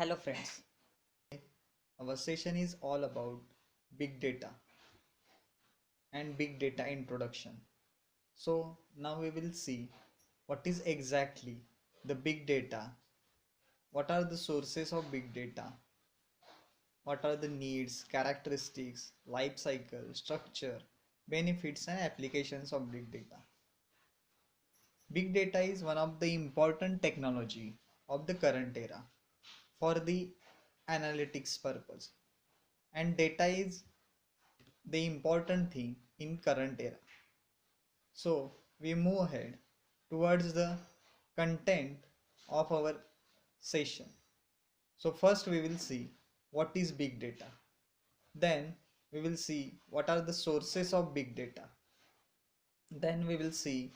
Hello friends. Our session is all about big data and big data introduction. So now we will see what is exactly the big data, what are the sources of big data, what are the needs, characteristics, life cycle, structure, benefits and applications of big data. Big data is one of the important technology of the current era for the analytics purpose, and data is the important thing in current era. So we move ahead towards the content of our session. So first we will see what is big data. Then we will see what are the sources of big data. Then we will see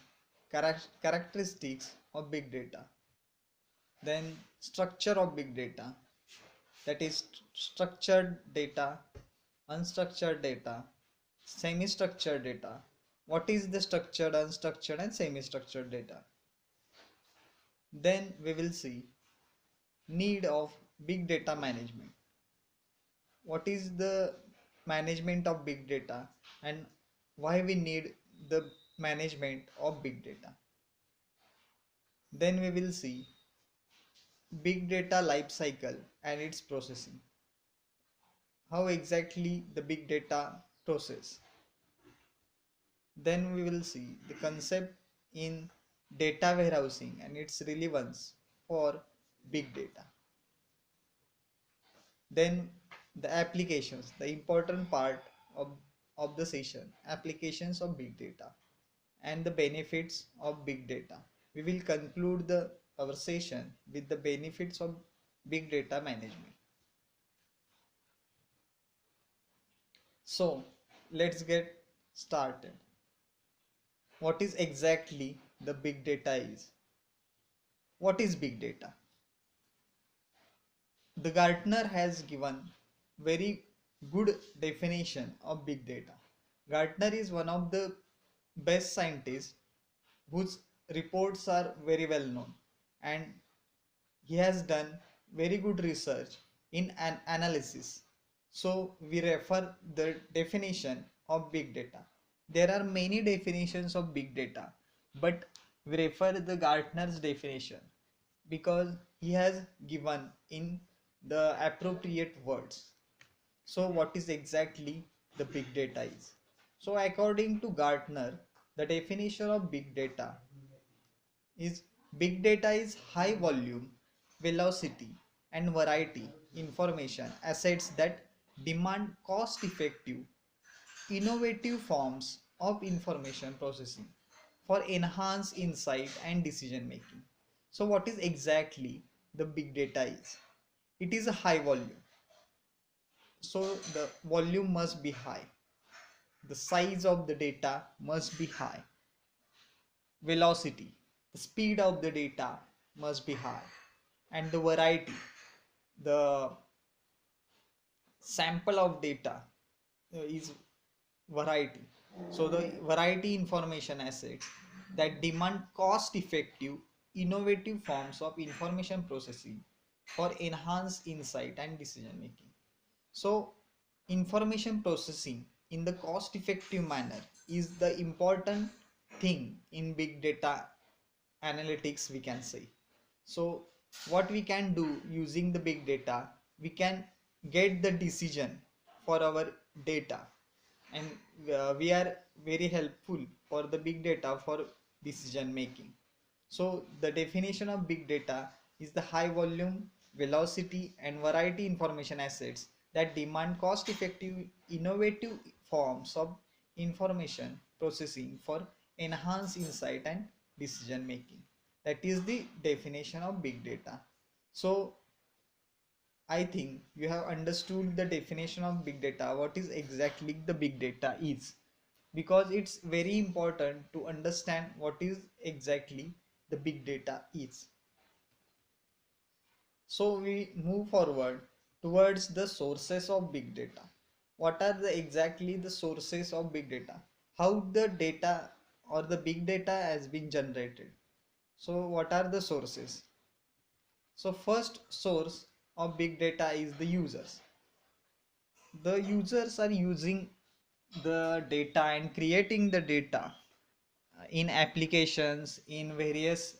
characteristics of big data. Then structure of big data, that is structured data, unstructured data, semi-structured data. What is the structured, unstructured and semi-structured data? Then we will see need of big data management. What is the management of big data and why we need the management of big data? Then we will see big data life cycle and its processing. How exactly the big data process. Then we will see the concept in data warehousing and its relevance for big data. Then the applications, the important part of the session, applications of big data and the benefits of big data. We will conclude our session with the benefits of big data management. So let's get started. What is exactly the big data is? What is big data? The Gartner has given very good definition of big data. Gartner is one of the best scientists whose reports are very well known, and he has done very good research in an analysis. So we refer the definition of big data. There are many definitions of big data, but we refer the Gartner's definition because he has given in the appropriate words. So what is exactly the big data is? So according to Gartner, the definition of big data is big data is high volume, velocity and variety information assets that demand cost effective, innovative forms of information processing for enhanced insight and decision making. So what is exactly the big data is? It is a high volume. So the volume must be high. The size of the data must be high. Velocity, the speed of the data must be high. And the variety, the sample of data is variety. So the variety information assets that demand cost effective, innovative forms of information processing for enhanced insight and decision making. So information processing in the cost effective manner is the important thing in big data analytics, we can say. So what we can do using the big data, we can get the decision for our data, and we are very helpful for the big data for decision making. So the definition of big data is the high volume, velocity and variety information assets that demand cost effective, innovative forms of information processing for enhanced insight and decision making. That is the definition of big data. So I think you have understood the definition of big data, what is exactly the big data is, because it's very important to understand what is exactly the big data is. So we move forward towards the sources of big data. What are the exactly the sources of big data? How the data or the big data has been generated. So what are the sources? So first source of big data is the users. The users are using the data and creating the data in applications, in various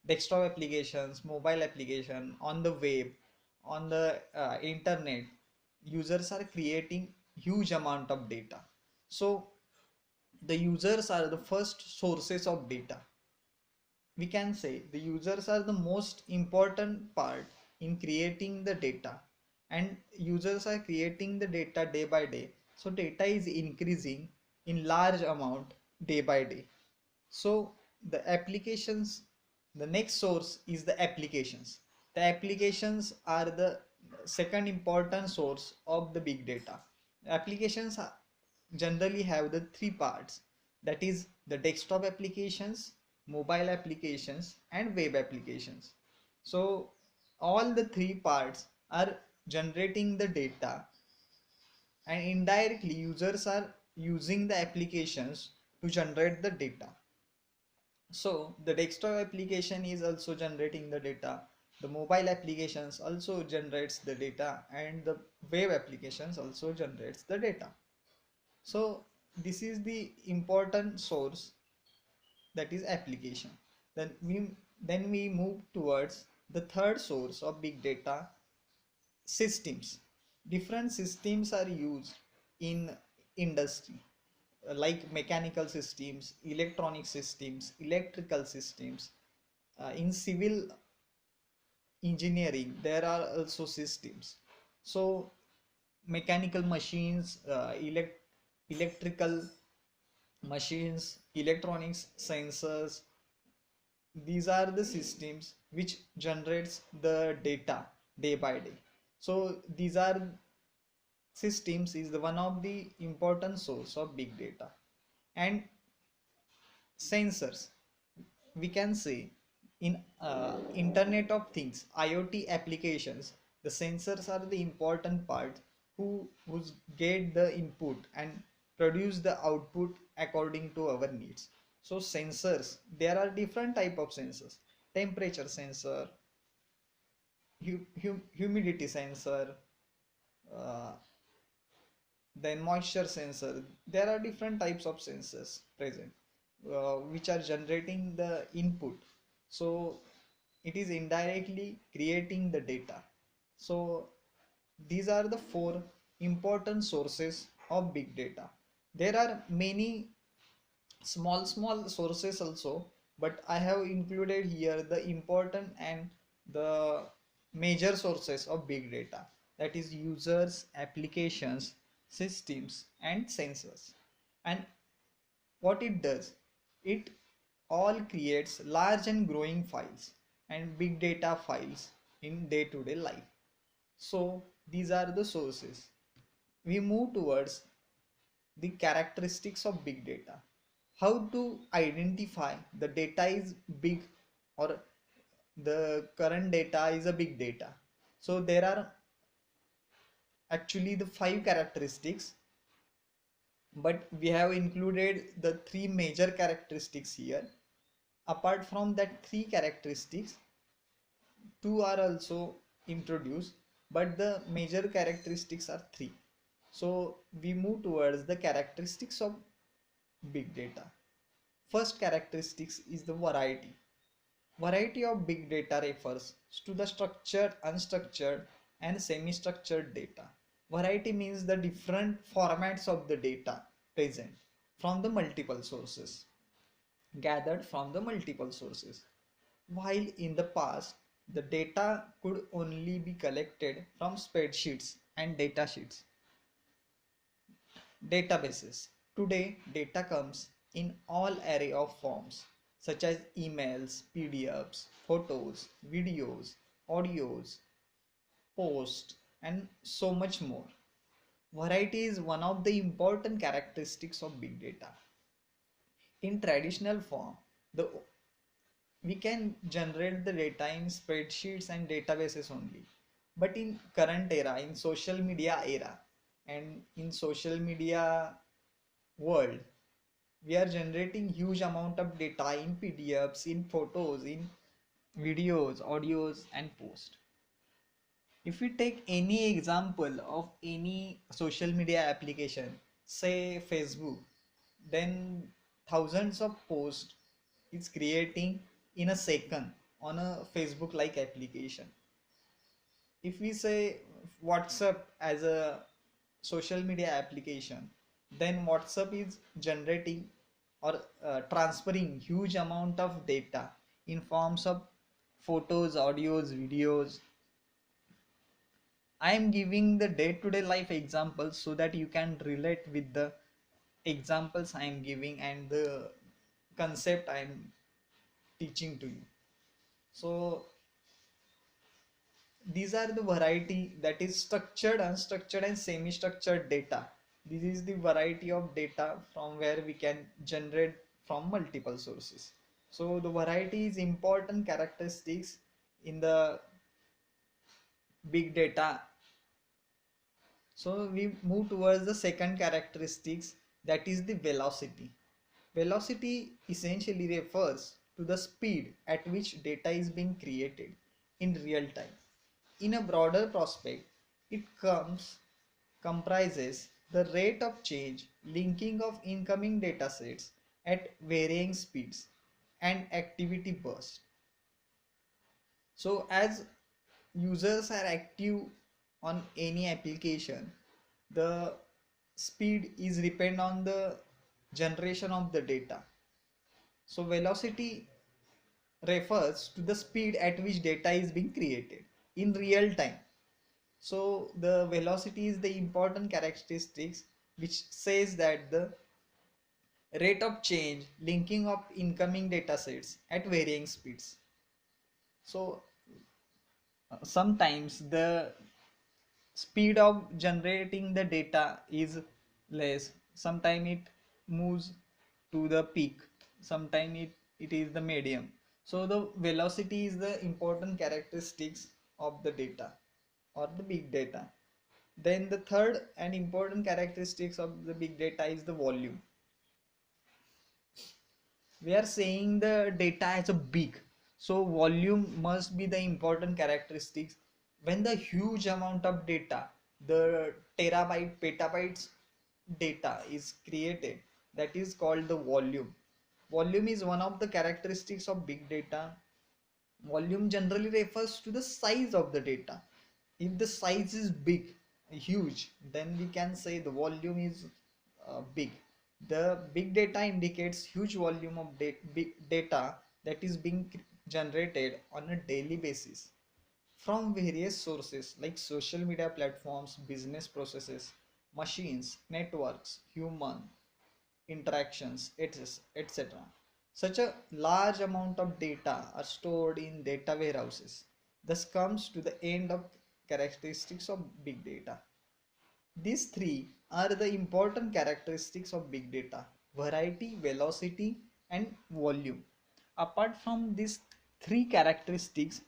desktop applications, mobile application, on the web, on the internet. Users are creating huge amount of data. So the users are the first sources of data. We can say the users are the most important part in creating the data, and users are creating the data day by day, so data is increasing in large amount day by day. So the applications, the next source is the applications. The applications are the second important source of the big data. Applications generally have the three parts, that is the desktop applications, mobile applications and web applications. So all the three parts are generating the data, and indirectly users are using the applications to generate the data. So the desktop application is also generating the data, the mobile applications also generates the data, and the web applications also generates the data. So this is the important source, that is application. Then we move towards the third source of big data, systems. Different systems are used in industry, like mechanical systems, electronic systems, electrical systems. In civil engineering there are also systems. So mechanical machines, electrical machines, electronics, sensors, these are the systems which generates the data day by day. So these are systems is the one of the important source of big data. And sensors, we can say, in internet of things, IoT applications, the sensors are the important part who get the input and produce the output according to our needs. So sensors, there are different type of sensors: temperature sensor, humidity sensor, uh, then moisture sensor. There are different types of sensors present, which are generating the input. So it is indirectly creating the data. So these are the four important sources of big data. There are many small sources also, but I have included here the important and the major sources of big data, that is users, applications, systems and sensors. And what it does, it all creates large and growing files and big data files in day-to-day life. So these are the sources. We move towards the characteristics of big data. How to identify the data is big, or the current data is a big data. So there are actually the five characteristics, but we have included the three major characteristics here. Apart from that three characteristics, two are also introduced, but the major characteristics are three. So we move towards the characteristics of big data. First characteristics is the variety. Variety of big data refers to the structured, unstructured and semi-structured data. Variety means the different formats of the data present from the multiple sources, gathered from the multiple sources. While in the past, the data could only be collected from spreadsheets and data sheets, databases. Today, data comes in all array of forms such as emails, PDFs, photos, videos, audios, posts, and so much more. Variety is one of the important characteristics of big data. In traditional form, the we can generate the data in spreadsheets and databases only. But in current era, in social media era, and in social media world, we are generating huge amount of data in PDFs, in photos, in videos, audios and posts. If we take any example of any social media application, say Facebook, then thousands of posts is creating in a second on a Facebook like application. If we say WhatsApp as a social media application, then WhatsApp is generating or transferring huge amount of data in forms of photos, audios, videos. I am giving the day-to-day life examples so that you can relate with the examples I am giving and the concept I am teaching to you. So these are the variety, that is structured, unstructured and semi-structured data. This is the variety of data from where we can generate from multiple sources. So the variety is important characteristics in the big data. So we move towards the second characteristics, that is the velocity. Velocity essentially refers to the speed at which data is being created in real time. In a broader prospect, it comprises the rate of change, linking of incoming datasets at varying speeds, and activity burst. So as users are active on any application, the speed is depend on the generation of the data. So velocity refers to the speed at which data is being created in real time. So the velocity is the important characteristics which says that the rate of change, linking of incoming datasets at varying speeds. So sometimes the speed of generating the data is less, sometimes it moves to the peak, sometimes it is the medium. So the velocity is the important characteristics of the data or the big data. Then the third and important characteristics of the big data is the volume. We are saying the data as a big, so volume must be the important characteristics. When the huge amount of data, the terabyte petabytes data is created, that is called the volume. Volume is one of the characteristics of big data. Volume generally refers to the size of the data. If the size is big, huge, then we can say the volume is big. The big data indicates huge volume of big data that is being generated on a daily basis from various sources like social media platforms, business processes, machines, networks, human interactions, etc. Such a large amount of data are stored in data warehouses. Thus comes to the end of characteristics of big data. These three are the important characteristics of big data: variety, velocity, and volume. Apart from these three characteristics,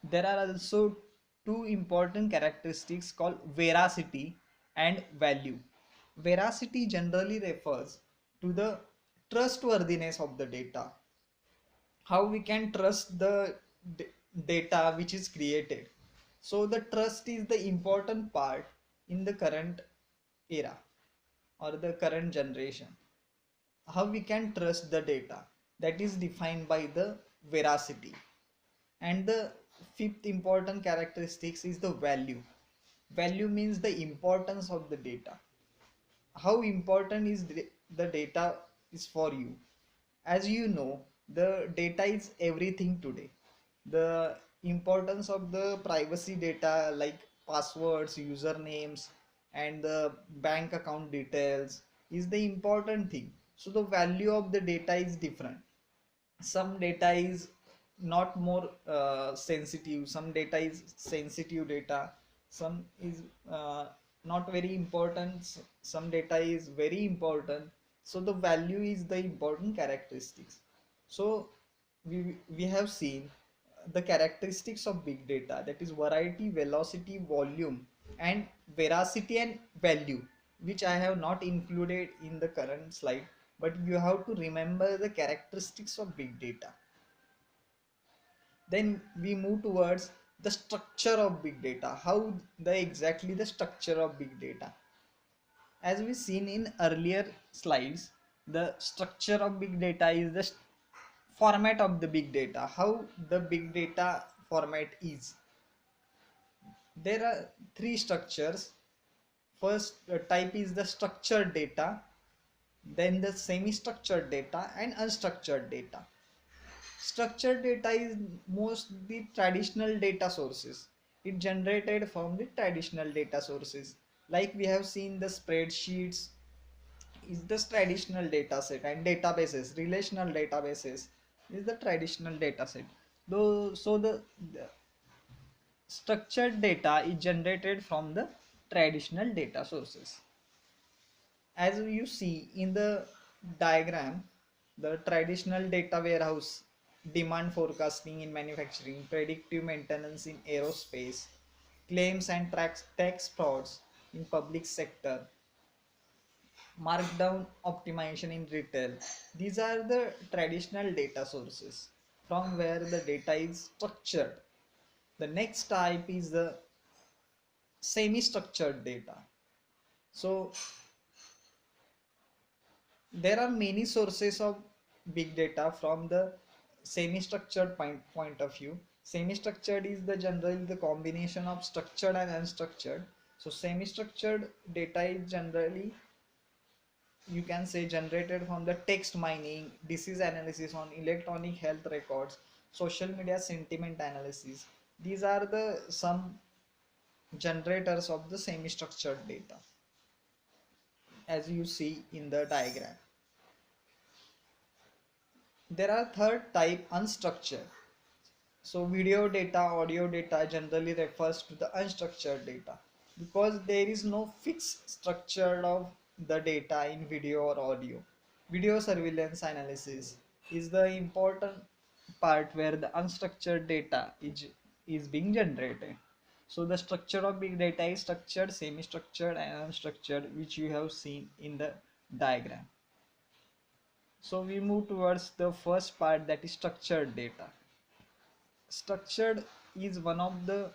there are also two important characteristics called veracity and value. Veracity generally refers to the trustworthiness of the data, how we can trust the data which is created. So the trust is the important part in the current era or the current generation. How we can trust the data, that is defined by the veracity. And the fifth important characteristics is the value. Value means the importance of the data. How important is the data is for you. As you know, the data is everything today. The importance of the privacy data like passwords, usernames, and the bank account details is the important thing. So the value of the data is different. Some data is not more sensitive, some data is sensitive data, some is not very important, some data is very important. So the value is the important characteristics. So we have seen the characteristics of big data, that is variety, velocity, volume, and veracity and value, which I have not included in the current slide, but you have to remember the characteristics of big data. Then we move towards the structure of big data. How the exactly the structure of big data. As we seen in earlier slides, the structure of big data is the format of the big data. How the big data format is. There are three structures. First type is the structured data, then the semi-structured data and unstructured data. Structured data is most the traditional data sources. It generated from the traditional data sources. Like we have seen the spreadsheets is the traditional data set, and databases, relational databases is the traditional data set. Though, so the structured data is generated from the traditional data sources. As you see in the diagram, the traditional data warehouse, demand forecasting in manufacturing, predictive maintenance in aerospace, claims and tax frauds in public sector, markdown optimization in retail. These are the traditional data sources from where the data is structured. The next type is the semi-structured data. So there are many sources of big data from the semi-structured point of view. Semi-structured is the generally the combination of structured and unstructured. So semi-structured data is generally, you can say, generated from the text mining, disease analysis on electronic health records, social media sentiment analysis. These are the some generators of the semi-structured data, as you see in the diagram. There are third type, unstructured. So video data, audio data generally refers to the unstructured data because there is no fixed structure of the data in video or audio. Video surveillance analysis is the important part where the unstructured data is being generated. So the structure of big data is structured, semi-structured and unstructured, which you have seen in the diagram. So we move towards the first part, that is structured data. Structured is one of the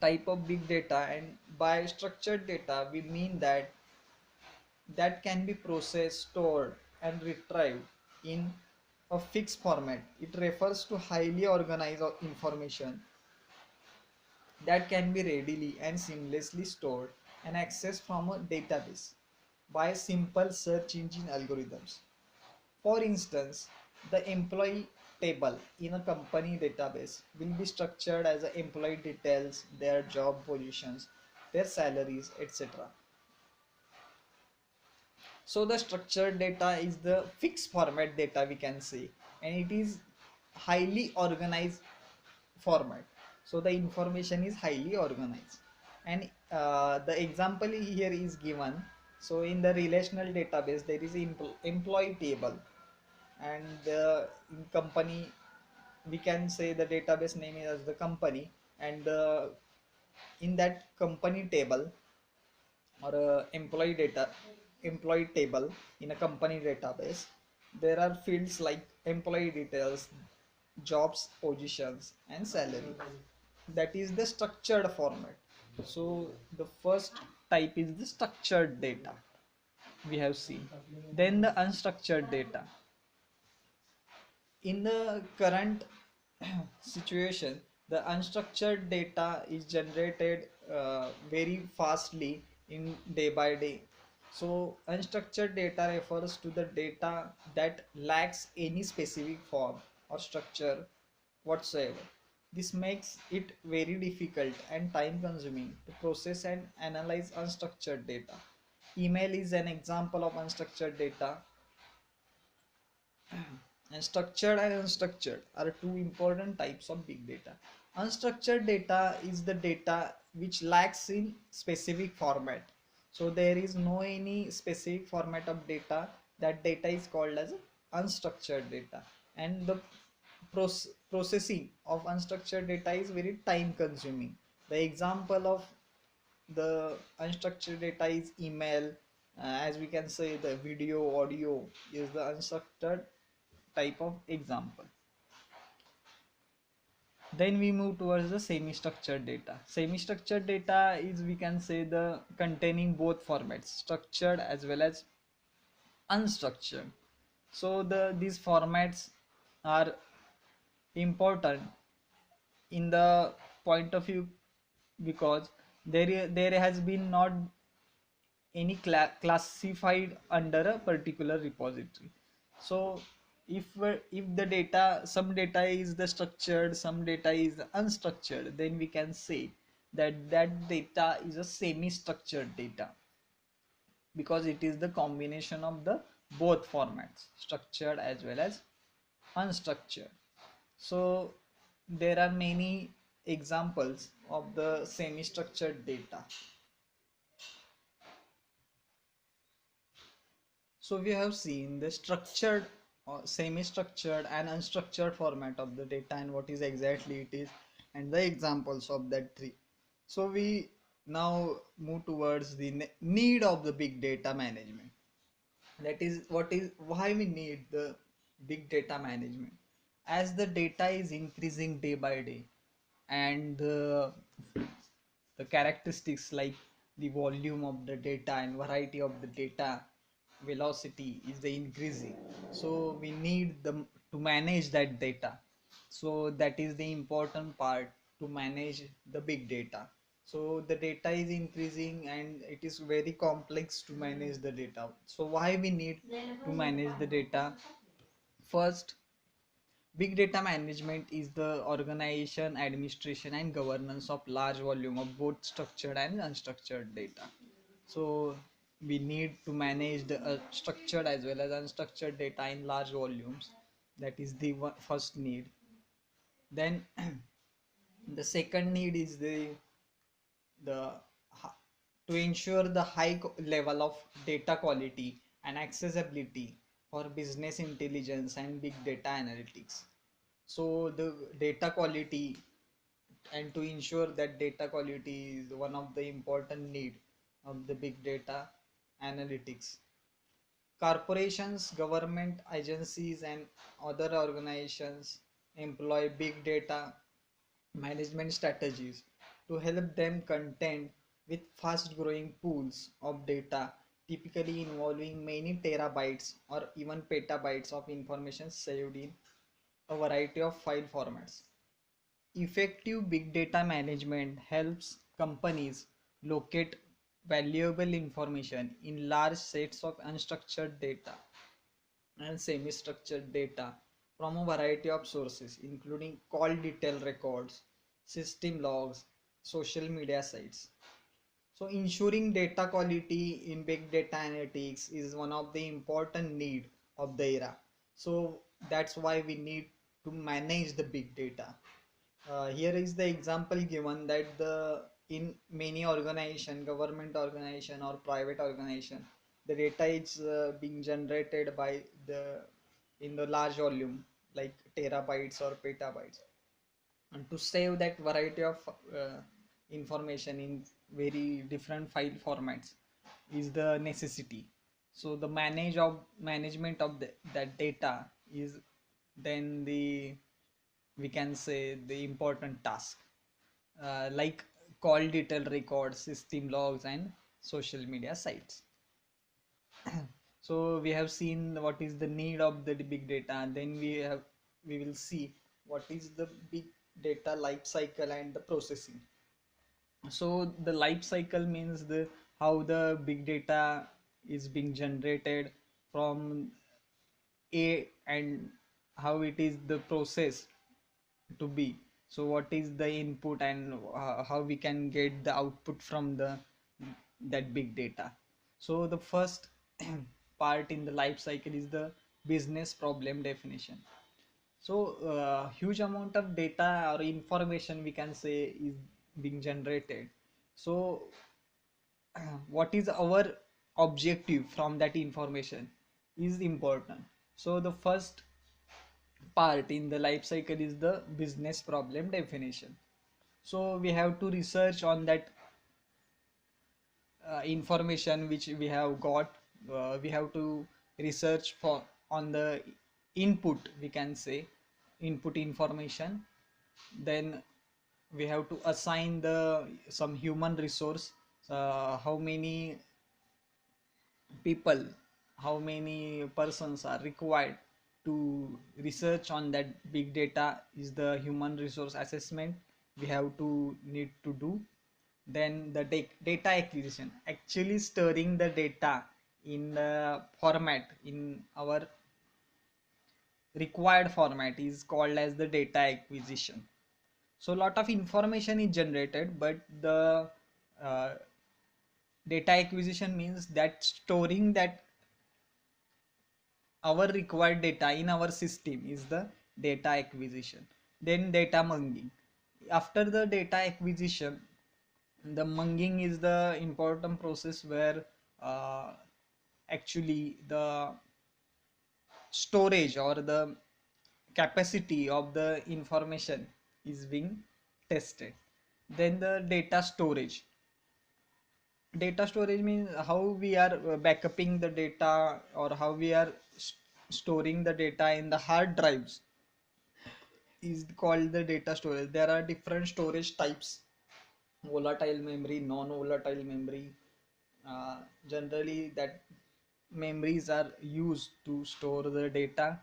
type of big data, and by structured data we mean that can be processed, stored and retrieved in a fixed format. It refers to highly organized information that can be readily and seamlessly stored and accessed from a database by simple search engine algorithms. For instance, the employee table in a company database will be structured as a employee details, their job positions, their salaries, etc. So the structured data is the fixed format data, we can say, and it is highly organized format. So the information is highly organized, and the example here is given. So in the relational database there is employee table, and in company we can say the database name is as the company, and in that company table or employee table in a company database, there are fields like employee details, jobs, positions and salary. That is the structured format. So the first type is the structured data we have seen. Then the unstructured data. In the current situation, the unstructured data is generated very fastly in day by day. So unstructured data refers to the data that lacks any specific form or structure whatsoever. This makes it very difficult and time consuming to process and analyze unstructured data. Email is an example of unstructured data, and structured and unstructured are two important types of big data. Unstructured data is the data which lacks in specific format. So there is no any specific format of data. That data is called as unstructured data, and the processing of unstructured data is very time consuming. The example of the unstructured data is email, as we can say the video, audio is the unstructured type of example. Then we move towards the semi-structured data. Semi-structured data is, we can say, the containing both formats, structured as well as unstructured. So these formats are important in the point of view because there has been not any classified under a particular repository. So if the data, some data is the structured, some data is unstructured, then we can say that that data is a semi structured data because it is the combination of the both formats, structured as well as unstructured. So there are many examples of the semi structured data. So we have seen the structured, semi-structured and unstructured format of the data and what is exactly it is and the examples of that three. So we now move towards the need of the big data management. That is what is why we need the big data management. As the data is increasing day by day and the characteristics like the volume of the data and variety of the data, velocity is the increasing, so we need them to manage that data. So that is the important part, to manage the big data. So the data is increasing and it is very complex to manage the data. So why we need to manage the data? First, big data management is the organization, administration, and governance of large volume of both structured and unstructured data. So we need to manage the structured as well as unstructured data in large volumes. That is the first need. Then the second need is the to ensure the high level of data quality and accessibility for business intelligence and big data analytics. So the data quality, and to ensure that data quality is one of the important need of the big data analytics. Corporations, government agencies, and other organizations employ big data management strategies to help them contend with fast growing pools of data, typically involving many terabytes or even petabytes of information saved in a variety of file formats. Effective big data management helps companies locate valuable information in large sets of unstructured data and semi-structured data from a variety of sources, including call detail records, system logs, social media sites. So ensuring data quality in big data analytics is one of the important need of the era. So that's why we need to manage the big data. Here is the example given that the in many organization, government organization or private organization, the data is being generated by the in the large volume like terabytes or petabytes, and to save that variety of information in very different file formats is the necessity. So the management of that data is then the, we can say, the important task, like call detail records, system logs, and social media sites. So we have seen what is the need of the big data, and then we will see what is the big data life cycle and the processing. So the life cycle means the how the big data is being generated from a, and how it is the process to be. So what is the input and how we can get the output from the that big data. So the first part in the life cycle is the business problem definition. So huge amount of data or information, we can say, is being generated. So what is our objective from that information is important. So the first part in the life cycle is the business problem definition. So we have to research on that information which we have got. We have to research for on the input, we can say, input information, Then we have to assign the some human resource, how many people, how many persons are required to research on that big data is the human resource assessment we have to need to do. Then the data acquisition, actually storing the data in the format, in our required format, is called as the data acquisition. So a lot of information is generated, but the uh, data acquisition means that storing that our required data in our system is the data acquisition. Then data munging. After the data acquisition, the munging is the important process where uh, actually the storage or the capacity of the information is being tested. Then the data storage means how we are backupping the data, or how we are storing the data in the hard drives, is called the data storage. There are different storage types: volatile memory, non-volatile memory. Generally that memories are used to store the data.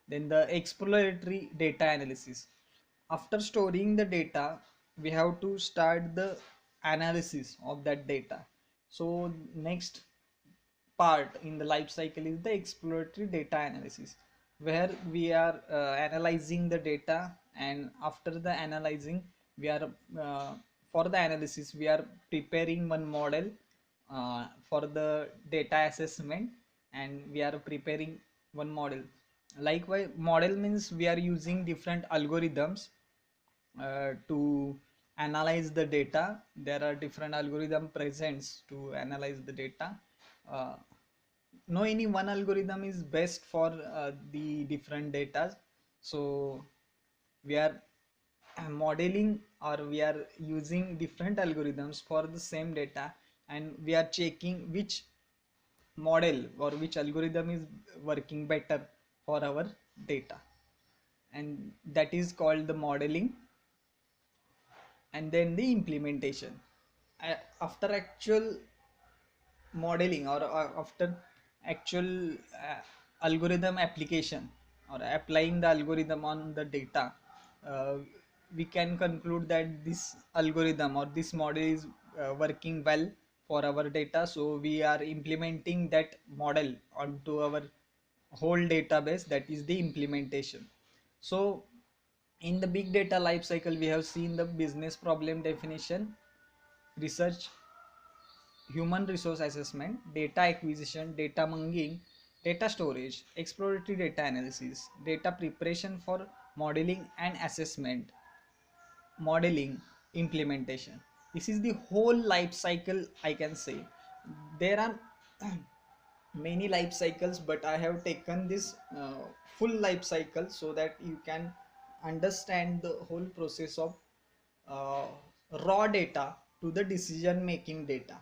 Then the exploratory data analysis. After storing the data, we have to start the analysis of that data. So next part in the life cycle is the exploratory data analysis, where we are analyzing the data, and after the analyzing we are for the analysis we are preparing one model for the data assessment, and we are preparing one model. Likewise, model means we are using different algorithms to analyze the data. There are different algorithm presents to analyze the data. uh, no any one algorithm is best for the different data. So we are modeling, or we are using different algorithms for the same data, and we are checking which model or which algorithm is working better for our data, and that is called the modeling. And then the implementation. After actual modeling, or after actual algorithm application, or applying the algorithm on the data, uh, we can conclude that this algorithm or this model is working well for our data, so we are implementing that model onto our whole database. That is the implementation. So in the big data lifecycle, we have seen the business problem definition, research, human resource assessment, data acquisition, data munging, data storage, exploratory data analysis, data preparation for modeling and assessment, modeling, implementation. This is the whole life cycle, I can say. There are many life cycles, but I have taken this full life cycle so that you can understand the whole process of uh, raw data to the decision making data.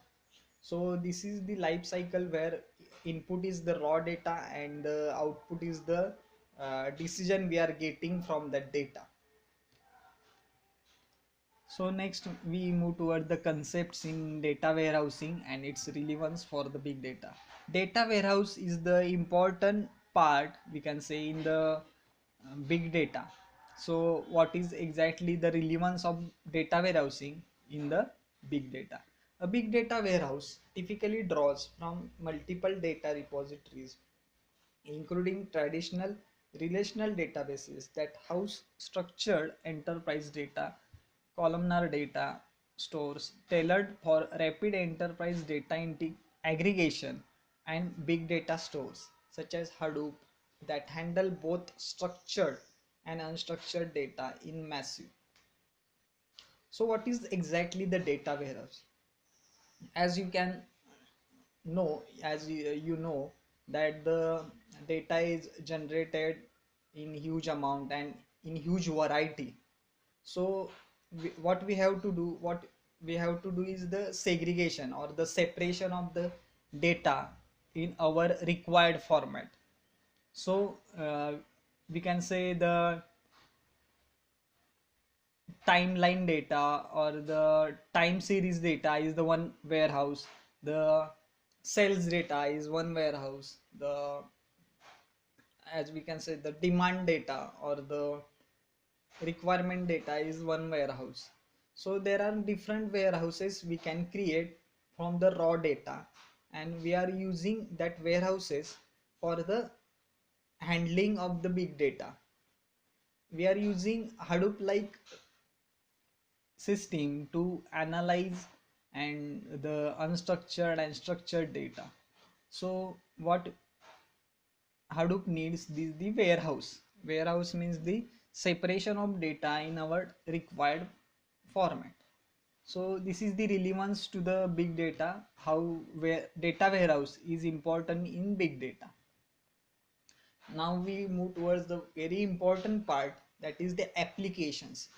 So this is the life cycle where input is the raw data, and the output is the decision we are getting from that data. So next we move toward the concepts in data warehousing and its relevance for the big data. Data warehouse is the important part, we can say, in the big data. So what is exactly the relevance of data warehousing in the big data? A big data warehouse typically draws from multiple data repositories, including traditional relational databases that house structured enterprise data, columnar data stores tailored for rapid enterprise data aggregation, and big data stores such as Hadoop that handle both structured and unstructured data in massive. So what is exactly the data warehouse? As you can know, as you know that the data is generated in huge amount and in huge variety. So what we have to do is the segregation or the separation of the data in our required format. So we can say the timeline data or the time series data is the one warehouse, the sales data is one warehouse, the, as we can say, the demand data or the requirement data is one warehouse. So there are different warehouses we can create from the raw data, and we are using that warehouses for the handling of the big data. We are using Hadoop like system to analyze and the unstructured and structured data. So what Hadoop needs is the warehouse. Warehouse means the separation of data in our required format. So this is the relevance to the big data, how where data warehouse is important in big data. Now we move towards the very important part, that is the applications.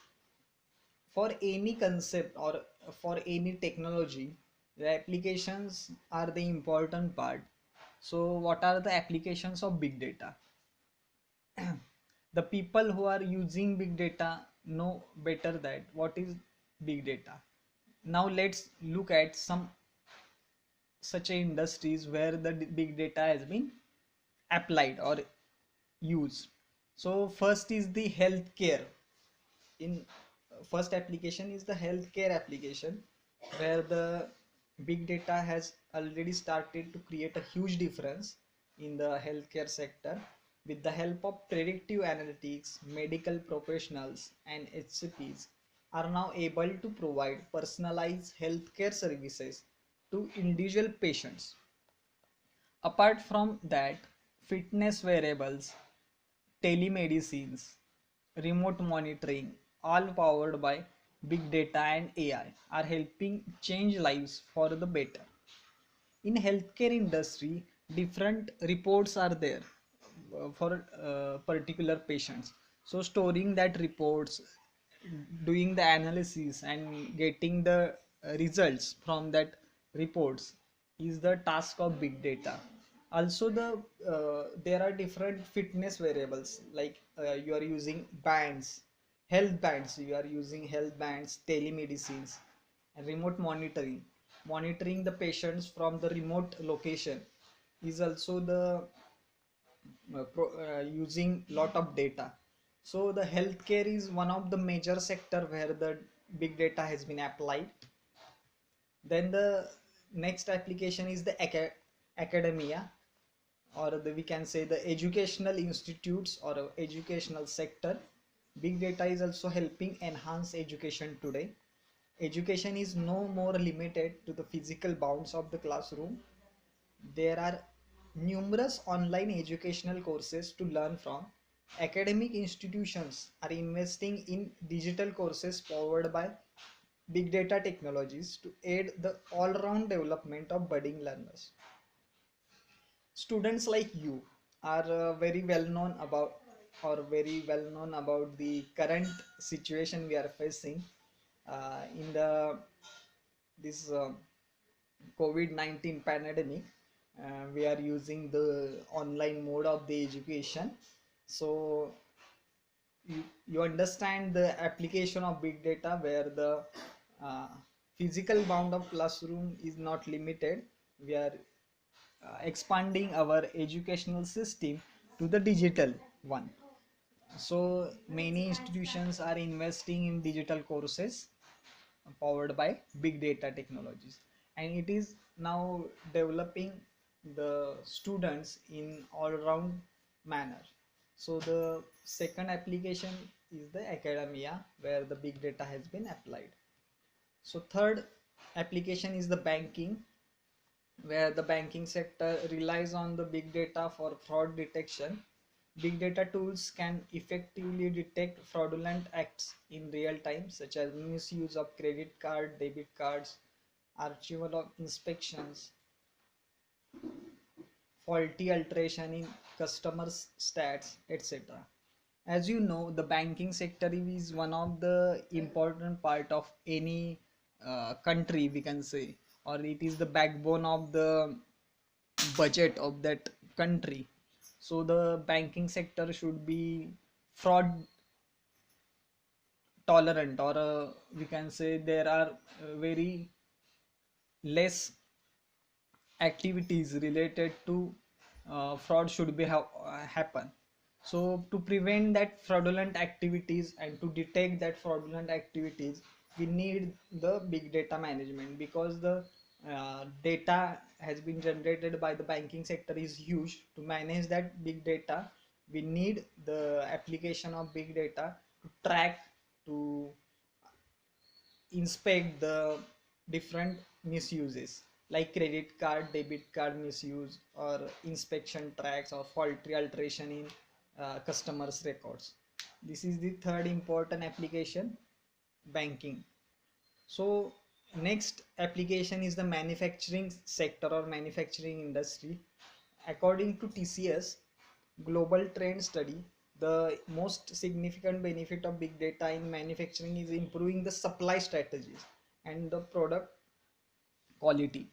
For any concept or for any technology, the applications are the important part. So what are the applications of big data? The people who are using big data know better that what is big data. Now let's look at some such industries where the big data has been applied or used. So first is the healthcare. In first application is the healthcare application, where the big data has already started to create a huge difference in the healthcare sector. With the help of predictive analytics, medical professionals and HCPs are now able to provide personalized healthcare services to individual patients. Apart from that, fitness wearables, telemedicines, remote monitoring, all powered by big data and AI, are helping change lives for the better. In healthcare industry, different reports are there for particular patients. So storing that reports, doing the analysis and getting the results from that reports is the task of big data. Also there are different fitness variables, like you are using bands, health bands, you are using health bands, telemedicines and remote monitoring the patients from the remote location is also the using lot of data. So the healthcare is one of the major sector where the big data has been applied. Then the next application is the academia, or we can say the educational institutes or educational sector. Big data is also helping enhance education today. Education is no more limited to the physical bounds of the classroom. There are numerous online educational courses to learn from. Academic institutions are investing in digital courses powered by big data technologies to aid the all-round development of budding learners. Students like you are very well known about, or very well known about the current situation we are facing in the this COVID-19 pandemic. We are using the online mode of the education. So you understand the application of big data, where the uh, physical bound of classroom is not limited. We are expanding our educational system to the digital one. So many institutions are investing in digital courses powered by big data technologies, and it is now developing the students in all round manner. So the second application is the academia, where the big data has been applied. So third application is the banking, where the banking sector relies on the big data for fraud detection. Big data tools can effectively detect fraudulent acts in real time, such as misuse of credit card, debit cards, archival of inspections, faulty alteration in customers' stats, etc. As you know, the banking sector is one of the important part of any country, we can say, or it is the backbone of the budget of that country. So the banking sector should be fraud tolerant, or we can say there are very less activities related to fraud should be happen. So to prevent that fraudulent activities and to detect that fraudulent activities, we need the big data management, because the data has been generated by the banking sector is huge. To manage that big data, we need the application of big data to track, to inspect the different misuses like credit card, debit card misuse, or inspection tracks or faulty alteration in customers records. This is the third important application, banking. So next application is the manufacturing sector or manufacturing industry. According to TCS global trend study, the most significant benefit of big data in manufacturing is improving the supply strategies and the product quality.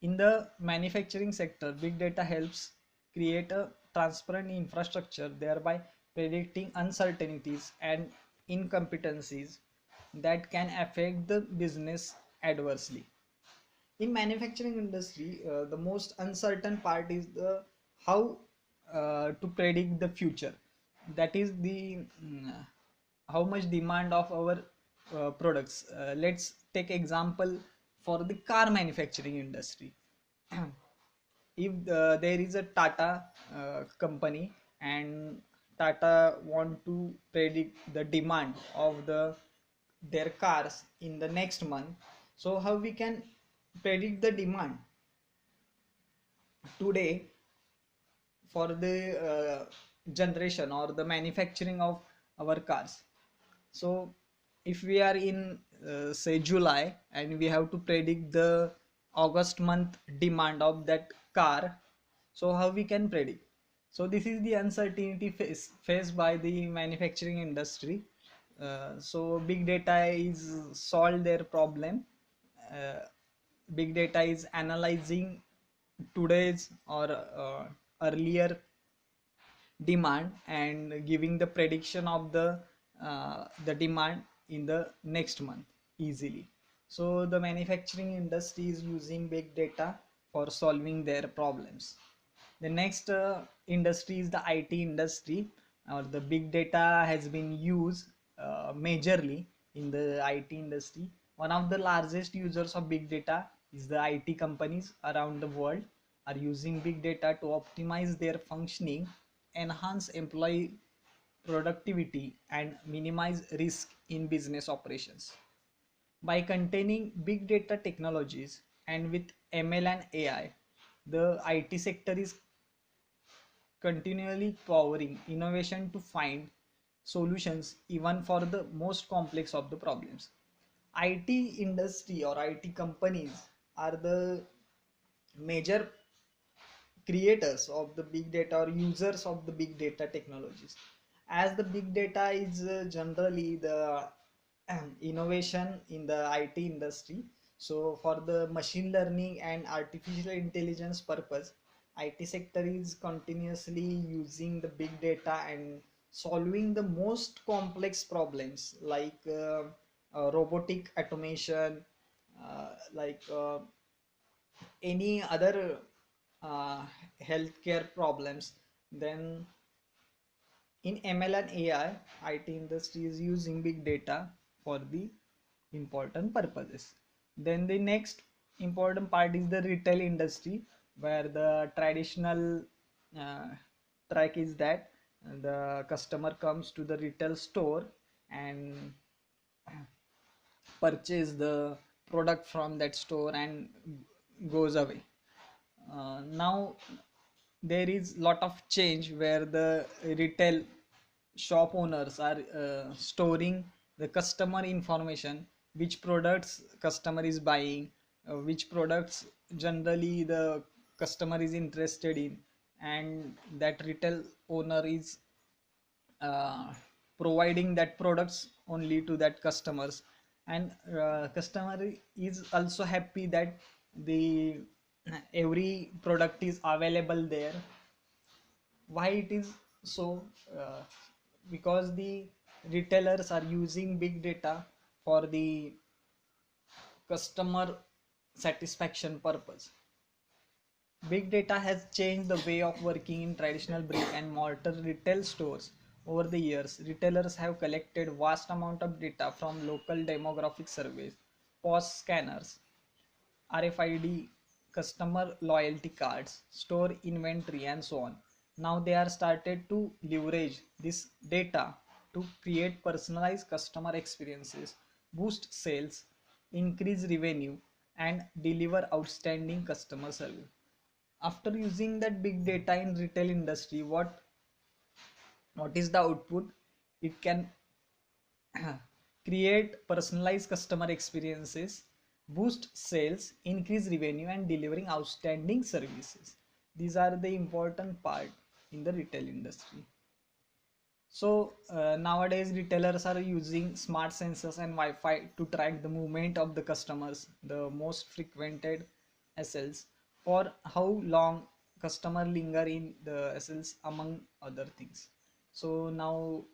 In the manufacturing sector, big data helps create a transparent infrastructure, thereby predicting uncertainties and incompetencies that can affect the business adversely. In manufacturing industry, the most uncertain part is the how to predict the future. That is the how much demand of our products. Let's take example for the car manufacturing industry. If there is a Tata company, and Tata want to predict the demand of their cars in the next month, so how we can predict the demand today for the generation or the manufacturing of our cars? So if we are in say July, and we have to predict the August month demand of that car, so how we can predict? So this is the uncertainty faced by the manufacturing industry. So big data is solve their problem. uh, Big data is analyzing today's or earlier demand and giving the prediction of the demand in the next month easily. So the manufacturing industry is using big data for solving their problems. The next industry is the IT industry, or the big data has been used majorly in the IT industry. One of the largest users of big data is the IT companies around the world are using big data to optimize their functioning, enhance employee productivity, and minimize risk in business operations. By containing big data technologies and with ML and AI, the IT sector is continually powering innovation to find solutions even for the most complex of the problems. IT industry or IT companies are the major creators of the big data or users of the big data technologies, as the big data is generally the innovation in the IT industry. So for the machine learning and artificial intelligence purpose, IT sector is continuously using the big data and solving the most complex problems like robotic automation, like any other uh, healthcare problems. Then in ML and AI, IT industry is using big data for the important purposes. Then the next important part is the retail industry, where the traditional uh, track is that the customer comes to the retail store and purchase the product from that store and goes away. Now there is lot of change where the retail shop owners are storing the customer information, which products customer is buying, which products generally the customer is interested in, and that retail owner is providing that products only to that customers. And customer is also happy that the every product is available there. Why it is so? uh, because the retailers are using big data for the customer satisfaction purpose. Big data has changed the way of working in traditional brick and mortar retail stores. Over the years, retailers have collected vast amount of data from local demographic surveys, POS scanners, RFID, customer loyalty cards, store inventory, and so on. Now they are started to leverage this data to create personalized customer experiences, boost sales, increase revenue, and deliver outstanding customer service. After using that big data in retail industry, what is the output? It can create personalized customer experiences, boost sales, increase revenue, and delivering outstanding services. These are the important part in the retail industry. So nowadays retailers are using smart sensors and Wi-Fi to track the movement of the customers, the most frequented SLs, for how long customer linger in the SLs among other things. So now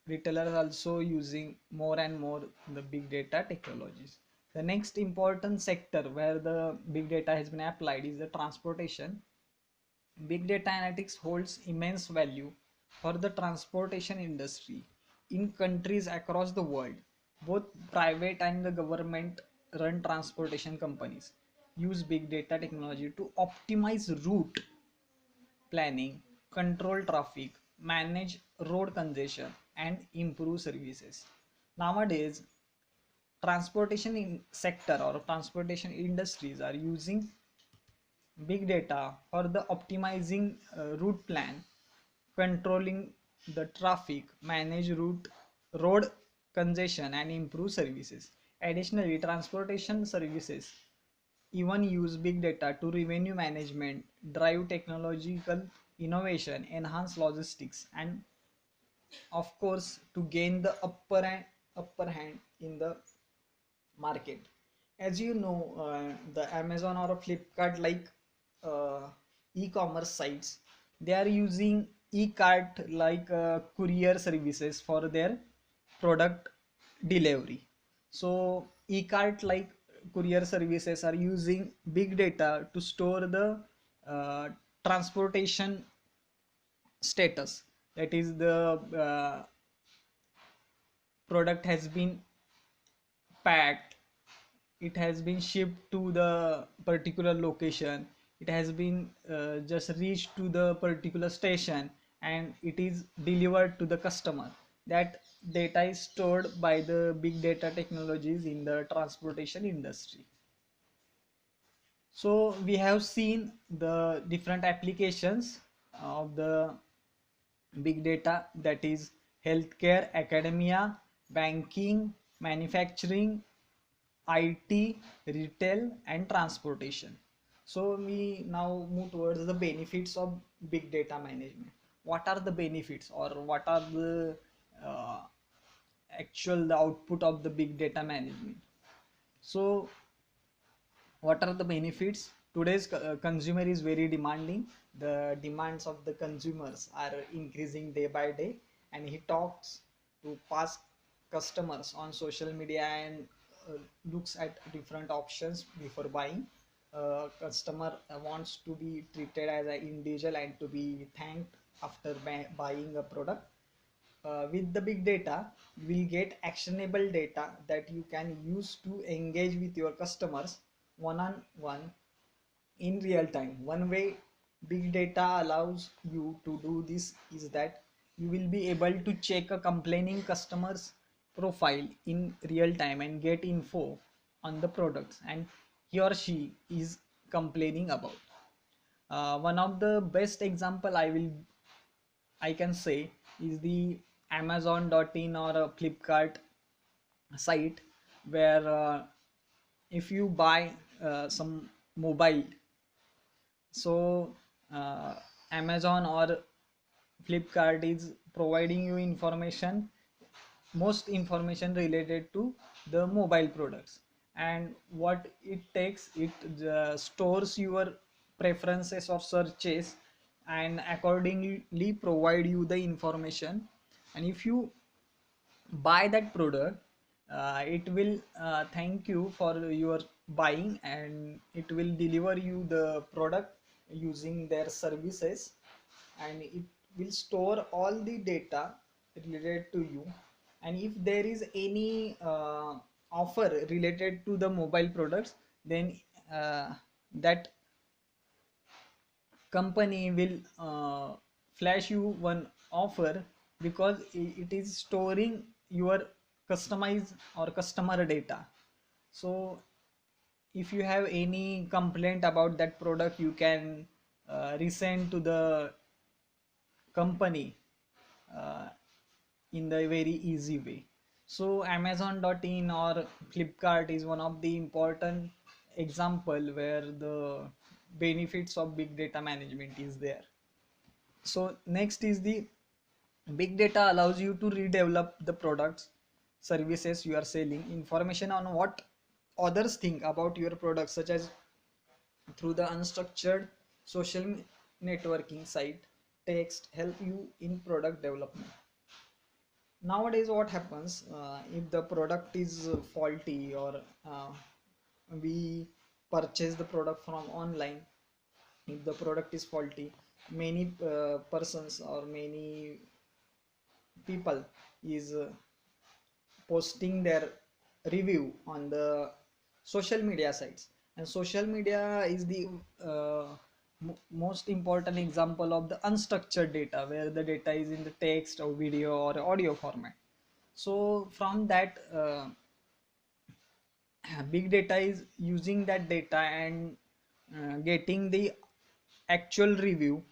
retailers are also using more and more the big data technologies. The next important sector where the big data has been applied is the transportation. Big data analytics holds immense value for the transportation industry in countries across the world. Both private and the government run transportation companies use big data technology to optimize route planning, control traffic, manage road congestion, and improve services. Nowadays, transportation in sector or transportation industries are using big data for the optimizing route plan, controlling the traffic, manage road congestion, and improve services. Additionally, transportation services even use big data to revenue management, drive technological innovation, enhance logistics, and of course to gain the upper hand in the market. As you know, the Amazon or a Flipkart like e-commerce sites, they are using e-cart like courier services for their product delivery. So e-cart like courier services are using big data to store the uh, transportation status, that is the product has been packed, it has been shipped to the particular location, it has been just reached to the particular station, and it is delivered to the customer. That data is stored by the big data technologies in the transportation industry. So we have seen the different applications of the big data, that is healthcare, academia, banking, manufacturing, IT, retail, and transportation. So we now move towards the benefits of big data management. What are the benefits, or what are the uh, actual the output of the big data management? So what are the benefits? Today's consumer is very demanding. The demands of the consumers are increasing day by day, and he talks to past customers on social media and looks at different options before buying. Customer wants to be treated as an individual and to be thanked after buying a product. With the big data, you will get actionable data that you can use to engage with your customers one on one in real time. One way big data allows you to do this is that you will be able to check a complaining customer's profile in real time and get info on the products and he or she is complaining about. One of the best example I can say is the Amazon.in or a Flipkart site, where if you buy some mobile, so uh, Amazon or Flipkart is providing you information, most information related to the mobile products, and what it takes, it stores your preferences or searches and accordingly provide you the information. And if you buy that product, it will thank you for your buying, and it will deliver you the product using their services, and it will store all the data related to you. And if there is any offer related to the mobile products, then that company will flash you one offer, because it is storing your customized or customer data. So if you have any complaint about that product, you can resend to the company uh, in the very easy way. So Amazon.in or Flipkart is one of the important example where the benefits of big data management is there. So next is the big data allows you to redevelop the products, services you are selling, information on what others think about your products, such as through the unstructured social networking site, text help you in product development. Nowadays what happens, if the product is faulty, or we purchase the product from online, if the product is faulty, many persons or many people is posting their review on the social media sites. And social media is the most important example of the unstructured data, where the data is in the text or video or audio format. So from that, big data is using that data and getting the actual review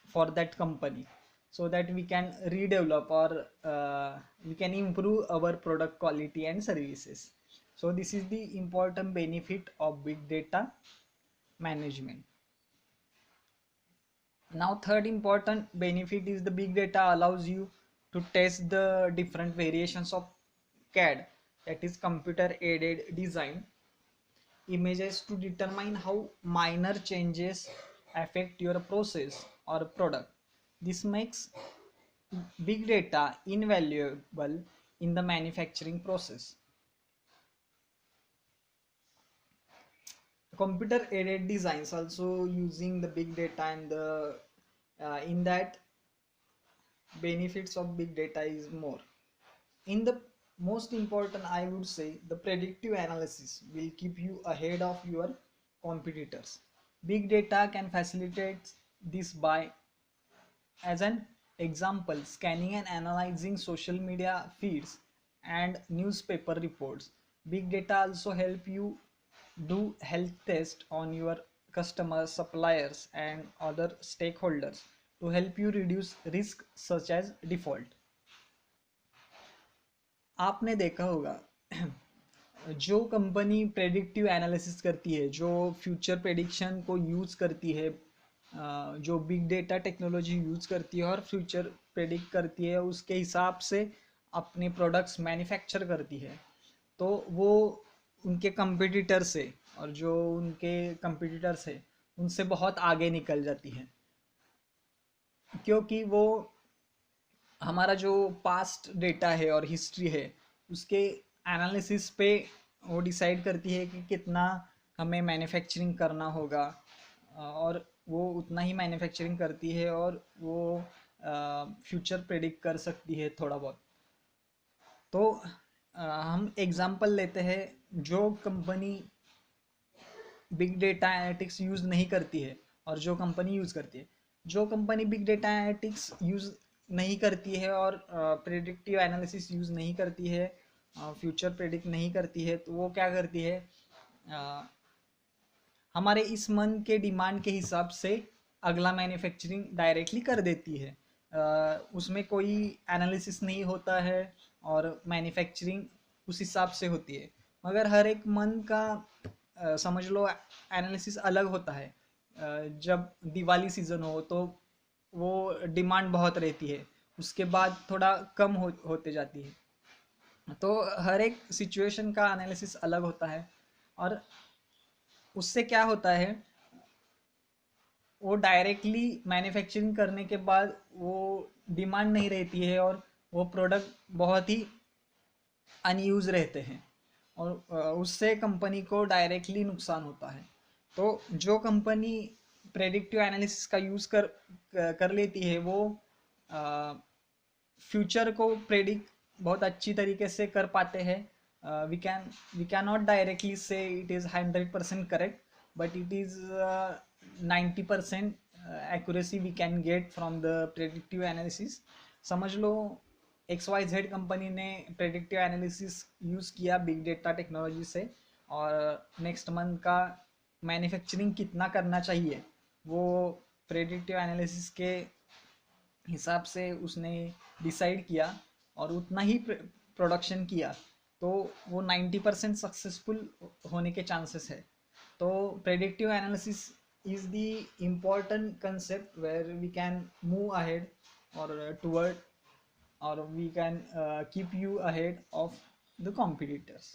for that company, so that we can redevelop, or we can improve our product quality and services. So this is the important benefit of big data management. Now third important benefit is the big data allows you to test the different variations of CAD, that is computer aided design, images to determine how minor changes affect your process or product. This makes big data invaluable in the manufacturing process. Computer aided designs also using the big data, and the in that benefits of big data is more. In the most important, I would say the predictive analysis will keep you ahead of your competitors. Big data can facilitate this by, as an example, scanning and analyzing social media feeds and newspaper reports. Big data also help you do health tests on your customers, suppliers, and other stakeholders to help you reduce risk such as default. आपने देखा होगा जो company predictive analysis करती है, जो future prediction को use करती है, जो बिग डेटा टेक्नोलॉजी यूज़ करती है और फ्यूचर प्रेडिक्ट करती है, उसके हिसाब से अपने प्रोडक्ट्स मैन्युफैक्चर करती है, तो वो उनके कंपटीटर से, और जो उनके कंपटीटर्स है उनसे बहुत आगे निकल जाती है, क्योंकि वो हमारा जो पास्ट डेटा है और हिस्ट्री है उसके एनालिसिस पे वो डिसाइड करती है कि कितना हमें मैन्युफैक्चरिंग करना होगा, और वो उतना ही मैन्युफैक्चरिंग करती है, और वो फ्यूचर प्रेडिक्ट कर सकती है थोड़ा बहुत। तो हम एग्जांपल लेते हैं, जो company big data analytics use नहीं करती है और जो कंपनी यूज़ करती है, जो company big data analytics use नहीं करती है और प्रेडिक्टिव एनालिसिस यूज़ नहीं करती है, फ्यूचर प्रेडिक्ट नहीं करती है, तो वो क्या करती है, हमारे इस मंथ के डिमांड के हिसाब से अगला मैन्युफैक्चरिंग डायरेक्टली कर देती है। उसमें कोई एनालिसिस नहीं होता है और मैन्युफैक्चरिंग उस हिसाब से होती है, मगर हर एक मंथ का समझ लो एनालिसिस अलग होता है। जब दिवाली सीज़न हो तो वो डिमांड बहुत रहती है, उसके बाद थोड़ा कम होते जाती है। तो हर एक सिचुएशन का एनालिसिस अलग होता है, और उससे क्या होता है, वो डायरेक्टली मैन्युफैक्चरिंग करने के बाद वो डिमांड नहीं रहती है, और वो प्रोडक्ट बहुत ही अनयूज रहते हैं और उससे कंपनी को डायरेक्टली नुकसान होता है। तो जो कंपनी प्रेडिक्टिव एनालिसिस का यूज़ कर लेती है वो फ्यूचर को प्रेडिक्ट बहुत अच्छी तरीके से कर पाते हैं। We can not directly say it is 100% correct, but it is 90% accuracy we can get from the predictive analysis. समझ लो XYZ कंपनी ने प्रेडिक्टिव एनालिसिस यूज़ किया बिग डेटा टेक्नोलॉजी से, और नेक्स्ट मंथ का मैन्युफैक्चरिंग कितना करना चाहिए वो प्रेडिक्टिव एनालिसिस के हिसाब से उसने डिसाइड किया और उतना ही प्रोडक्शन किया, तो वो 90% सक्सेसफुल होने के चांसेस है। तो predictive analysis is the important concept where we can move ahead और toward, or we can keep you ahead of the competitors.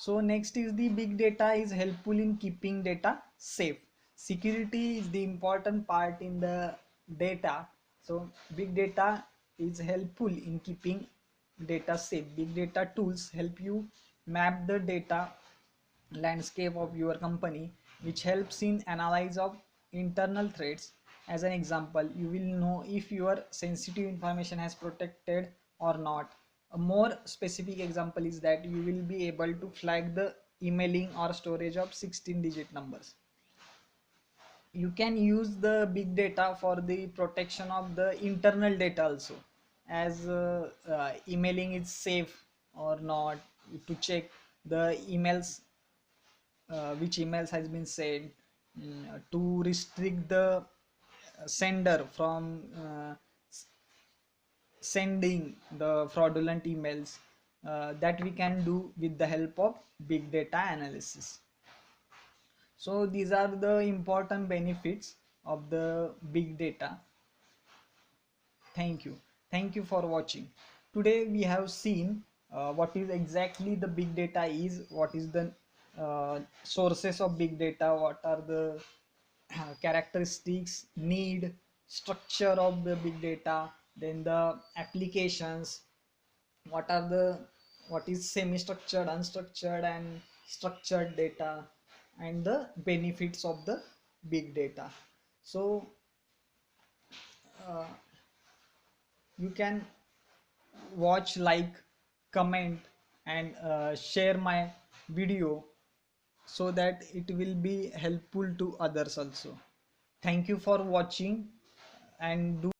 So next is the big data is helpful in keeping data safe. Security is the important part in the data. So big data is helpful in keeping data safe. Big data tools help you map the data landscape of your company, which helps in analyze of internal threats. As an example, you will know if your sensitive information has protected or not. A more specific example is that you will be able to flag the emailing or storage of 16-digit numbers. You can use the big data for the protection of the internal data also, as emailing is safe or not, to check the emails, which emails has been sent, to restrict the sender from sending the fraudulent emails, that we can do with the help of big data analysis. So these are the important benefits of the big data. Thank you for watching. Today we have seen what is exactly the big data is, what is the sources of big data, what are the characteristics, need, structure of the big data, then the applications, what is semi-structured, unstructured and structured data, and the benefits of the big data. So uh, you can watch, like, comment and share my video so that it will be helpful to others also. Thank you for watching, and do